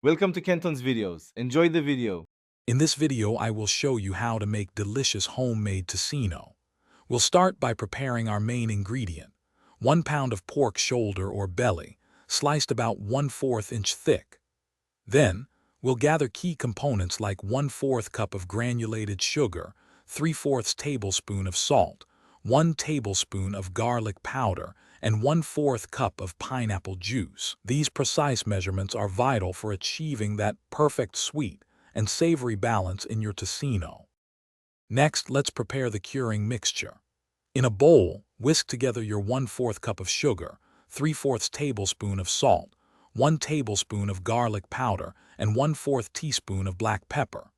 Welcome to Kenton's videos. Enjoy the video. In this video, I will show you how to make delicious homemade Tocino. We'll start by preparing our main ingredient, 1 pound of pork shoulder or belly, sliced about 1/4 inch thick. Then, we'll gather key components like 1/4 cup of granulated sugar, 3/4 tablespoon of salt, 1 tablespoon of garlic powder, and 1/4 cup of pineapple juice. These precise measurements are vital for achieving that perfect sweet and savory balance in your Tocino. Next, let's prepare the curing mixture. In a bowl, whisk together your 1/4 cup of sugar, 3/4 tablespoon of salt, 1 tablespoon of garlic powder, and 1/4 teaspoon of black pepper.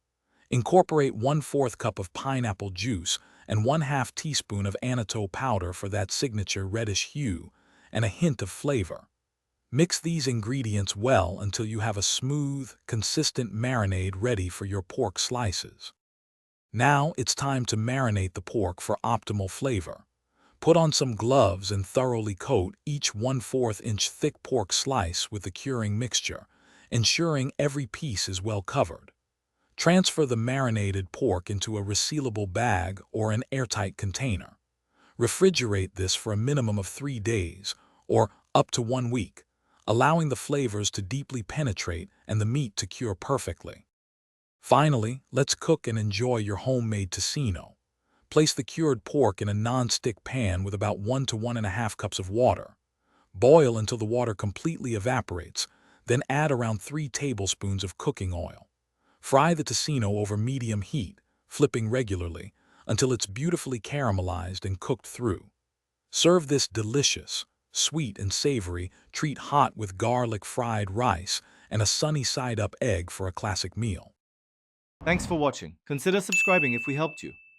Incorporate 1/4 cup of pineapple juice and 1/2 teaspoon of annatto powder for that signature reddish hue and a hint of flavor. Mix these ingredients well until you have a smooth, consistent marinade ready for your pork slices. Now it's time to marinate the pork for optimal flavor. Put on some gloves and thoroughly coat each 1/4 inch thick pork slice with the curing mixture, ensuring every piece is well covered. Transfer the marinated pork into a resealable bag or an airtight container. Refrigerate this for a minimum of 3 days, or up to 1 week, allowing the flavors to deeply penetrate and the meat to cure perfectly. Finally, let's cook and enjoy your homemade Tocino. Place the cured pork in a non-stick pan with about 1 to 1.5 cups of water. Boil until the water completely evaporates, then add around 3 tablespoons of cooking oil. Fry the Tocino over medium heat, flipping regularly, until it's beautifully caramelized and cooked through. Serve this delicious, sweet and savory treat hot with garlic fried rice and a sunny side-up egg for a classic meal. Thanks for watching. Consider subscribing if we helped you.